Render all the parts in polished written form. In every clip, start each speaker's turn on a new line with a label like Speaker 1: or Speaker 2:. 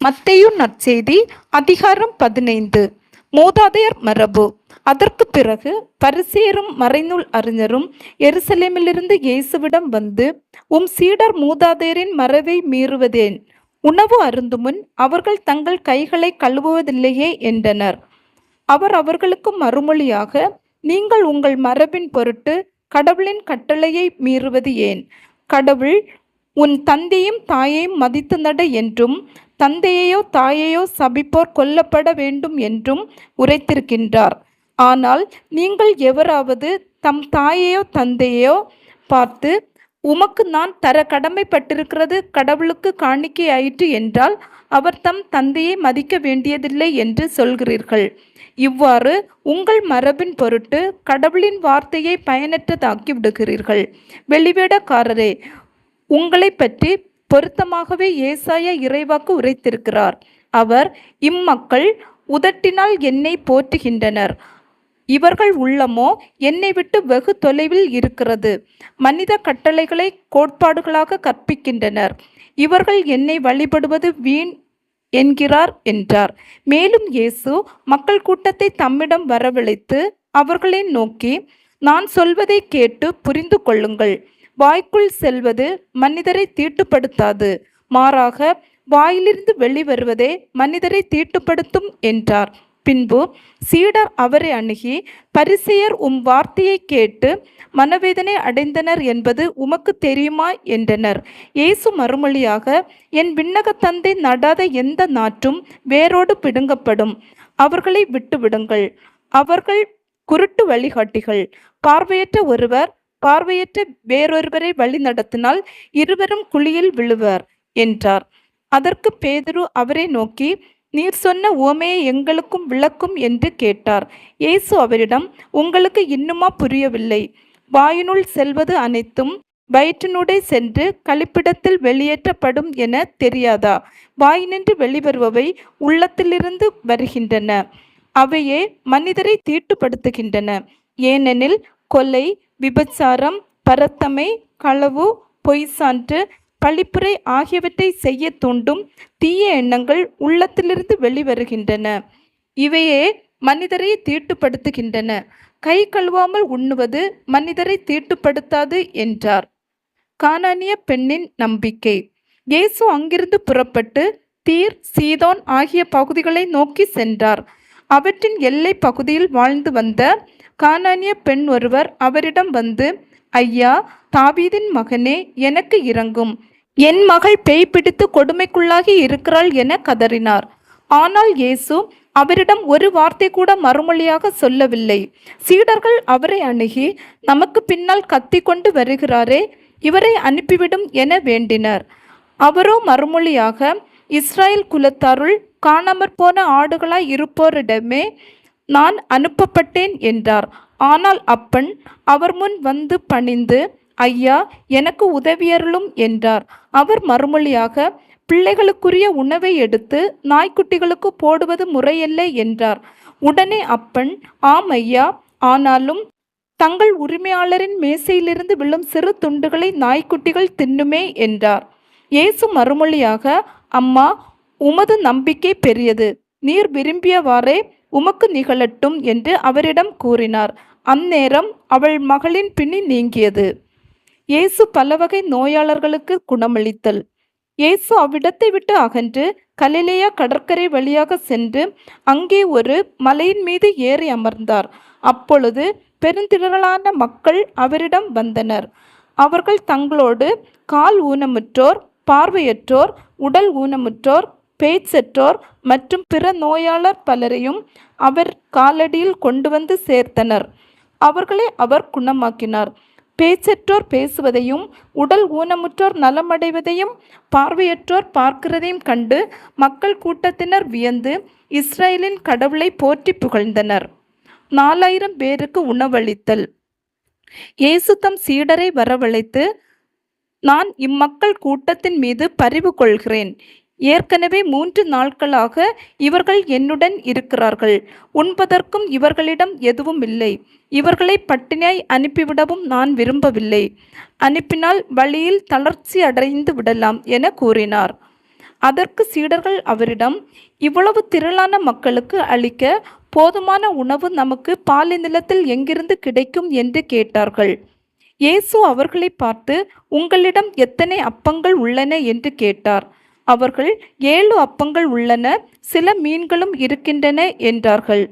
Speaker 1: மத்தேயு நற்செய்தி அதிகாரம் 15. மூதாதையர் மரபு. அதற்கு பிறகு பரிசேயரும் மறைநூல் அறிஞரும் எருசலேமிலிருந்து இயேசுவிடம் வந்து, உம் சீடர் மூதாதையரின் மரபை மீறுவதேன்? உணவு அருந்துமுன் அவர்கள் தங்கள் கைகளை கழுவுவதில்லையே என்றனர். அவர் அவர்களுக்கு மறுமொழியாக, நீங்கள் உங்கள் மரபின் பொருட்டு கடவுளின் கட்டளையை மீறுவது ஏன்? கடவுள் உன் தந்தையும் தாயையும் மதித்து நட என்றும் தந்தையையோ தாயையோ சபிப்போர் கொல்லப்பட வேண்டும் என்றும் உரைத்திருக்கின்றார். ஆனால் நீங்கள் எவராவது தம் தாயையோ தந்தையோ பார்த்து, உமக்கு நான் தர கடமைப்பட்டிருக்கிறது கடவுளுக்கு காணிக்கை ஆயிற்று என்றால் அவர் தம் தந்தையை மதிக்க வேண்டியதில்லை என்று சொல்கிறீர்கள். இவ்வாறு உங்கள் மரபின் பொருட்டு கடவுளின் வார்த்தையை பயனற்றதாக்கி விடுகிறீர்கள். வெளிவேடக்காரரே, உங்களை பற்றி பொருத்தமாகவே ஏசாயா இறைவாக்கு உரைத்திருக்கிறார். அவர், இம்மக்கள் உதட்டினால் என்னை போற்றுகின்றனர், இவர்கள் உள்ளமோ என்னை விட்டு வெகு தொலைவில் இருக்கிறது. மனித கட்டளைகளை கோட்பாடுகளாக கற்பிக்கின்றனர், இவர்கள் என்னை வழிபடுவது வீண் என்கிறார் என்றார். மேலும் இயேசு மக்கள் கூட்டத்தை தம்மிடம் வரவழைத்து அவர்களை நோக்கி, நான் சொல்வதை கேட்டு புரிந்து கொள்ளுங்கள். வாய்க்குள் செல்வது மனிதரை தீட்டுப்படுத்தாது, மாறாக வாயிலிருந்து வெளிவருவதே மனிதரை தீட்டுப்படுத்தும் என்றார். பின்பு சீடர் அவரை அணுகி, பரிசேயர் உம் வார்த்தையை கேட்டு மனவேதனை அடைந்தனர் என்பது உமக்கு தெரியுமா என்றனர். இயேசு மறுமொழியாக, என் விண்ணக தந்தை நடாத எந்த நாற்றும் வேரோடு பிடுங்கப்படும். அவர்களை விட்டுவிடுங்கள். அவர்கள் குருட்டு வழிகாட்டிகள். பார்வையற்ற ஒருவர் பார்வையற்ற வேறொருவரை வழி நடத்தினால் இருவரும் குழியில் விழுவர் என்றார். அதற்கு பேதுரு அவரை நோக்கி, நீர் சொன்ன உவமையை எங்களுக்கும் விளக்கும் என்று கேட்டார். இயேசு அவரிடம், உங்களுக்கு இன்னுமா புரியவில்லை? வாயினுள் செல்வது அனைத்தும் வயிற்றினூடே சென்று கழிப்பிடத்தில் வெளியேற்றப்படும் என தெரியாதா? வாயினின்று வெளிவருபவை உள்ளத்திலிருந்து வருகின்றன, அவையே மனிதரை தீட்டுப்படுத்துகின்றன. ஏனெனில் கொலை, விபச்சாரம், பரத்தமை, களவு, பொய் சான்று, பழிப்புரை ஆகியவற்றை செய்ய தூண்டும் தீய எண்ணங்கள் உள்ளத்திலிருந்து வெளிவருகின்றன. இவையே மனிதரை தீட்டுப்படுத்துகின்றன. கை கழுவாமல் உண்ணுவது மனிதரை தீட்டுப்படுத்தாது என்றார். கானானிய பெண்ணின் நம்பிக்கை. இயேசு அங்கிருந்து புறப்பட்டு தீர், சீதோன் ஆகிய பகுதிகளை நோக்கி சென்றார். அவற்றின் எல்லை பகுதியில் வாழ்ந்து வந்த கானானிய பெண் ஒருவர் அவரிடம் வந்து, ஐயா, தாவீதின் மகனே, எனக்கு இரங்கும், என் மகள் பேய் பிடித்து கொடுமைக்குள்ளாகி இருக்கிறாள் என கதறினார். ஆனால் இயேசு அவரிடம் ஒரு வார்த்தை கூட மறுமொழியாக சொல்லவில்லை. சீடர்கள் அவரை அணுகி, நமக்கு பின்னால் கத்தி கொண்டு வருகிறாரே, இவரை அனுப்பிவிடும் என வேண்டினர். அவரோ மறுமொழியாக, இஸ்ராயேல் குலத்தாருள் காணாமற் போன ஆடுகளாய் இருப்போரிடமே நான் அனுப்பப்பட்டேன் என்றார். ஆனால் அப்பன் அவர் முன் வந்து பணிந்து, ஐயா, எனக்கு உதவியருளும் என்றார். அவர் மறுமொழியாக, பிள்ளைகளுக்குரிய உணவை எடுத்து நாய்க்குட்டிகளுக்கு போடுவது முறையல்ல என்றார். உடனே அப்பன், ஆம் ஐயா, ஆனாலும் தங்கள் உரிமையாளரின் மேசையிலிருந்து விழும் சிறு துண்டுகளை நாய்க்குட்டிகள் தின்னுமே என்றார். இயேசு மறுமொழியாக, அம்மா, உமது நம்பிக்கை பெரியது, நீர் விரும்பியவாறே உமக்கு நிகழட்டும் என்று அவரிடம் கூறினார். அந்நேரம் அவள் மகளின் பிணி நீங்கியது. இயேசு பலவகை நோயாளர்களுக்கு குணமளித்தல். இயேசு அவ்விடத்தை விட்டு அகன்று கலிலேயா கடற்கரை வழியாக சென்று அங்கே ஒரு மலையின் மீது ஏறி அமர்ந்தார். அப்பொழுது பெருந்திரளான மக்கள் அவரிடம் வந்தனர். அவர்கள் தங்களோடு கால் ஊனமுற்றோர், பார்வையற்றோர், உடல் ஊனமுற்றோர், பேச்சற்றோர் மற்றும் பிற நோயாளர் பலரையும் அவர் காலடியில் கொண்டு வந்து சேர்த்தனர். அவர்களை அவர் குணமாக்கினார். பேச்சற்றோர் பேசுவதையும் உடல் ஊனமுற்றோர் நலமடைவதையும் பார்வையற்றோர் பார்க்கிறதையும் கண்டு மக்கள் கூட்டத்தினர் வியந்து இஸ்ரேலின் கடவுளை போற்றி புகழ்ந்தனர். 4000 பேருக்கு உணவளித்தல். இயேசு தம் சீடரை வரவழைத்து, நான் இம்மக்கள் கூட்டத்தின் மீது பரிவு கொள்கிறேன். ஏற்கனவே 3 நாட்களாக இவர்கள் என்னுடன் இருக்கிறார்கள். உண்பதற்கும் இவர்களிடம் எதுவும் இல்லை. இவர்களை பட்டினியாய் அனுப்பிவிடவும் நான் விரும்பவில்லை. அனுப்பினால் வழியில் தளர்ச்சி அடைந்து விடலாம் என கூறினார். அதற்கு சீடர்கள் அவரிடம், இவ்வளவு திரளான மக்களுக்கு அளிக்க போதுமான உணவு நமக்கு பாலைநிலத்தில் எங்கிருந்து கிடைக்கும் என்று கேட்டார்கள். இயேசு அவர்களை பார்த்து, உங்களிடம் எத்தனை அப்பங்கள் உள்ளன என்று கேட்டார். அவர்கள், 7 அப்பங்கள் உள்ளன, சில மீன்களும் இருக்கின்றன என்றார்கள்.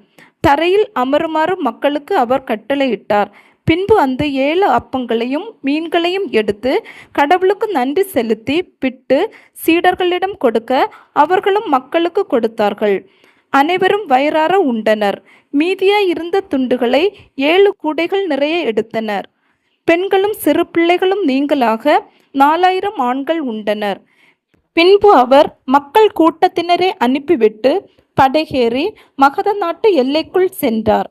Speaker 1: தரையில் அமருமாறு மக்களுக்கு அவர் கட்டளையிட்டார். பின்பு அந்த 7 அப்பங்களையும் மீன்களையும் எடுத்து கடவுளுக்கு நன்றி செலுத்தி பிட்டு சீடர்களிடம் கொடுக்க அவர்களும் மக்களுக்கு கொடுத்தார்கள். அனைவரும் வயிறார உண்டனர். மீதியாய் இருந்த துண்டுகளை 7 கூடைகள் நிறைய எடுத்தனர். பெண்களும் சிறு பிள்ளைகளும் நீங்களாக 4000 ஆண்கள் உண்டனர். பின்பு அவர் மக்கள் கூட்டத்தினரை அனுப்பிவிட்டு படகேறி மகத நாட்டு எல்லைக்குள் சென்றார்.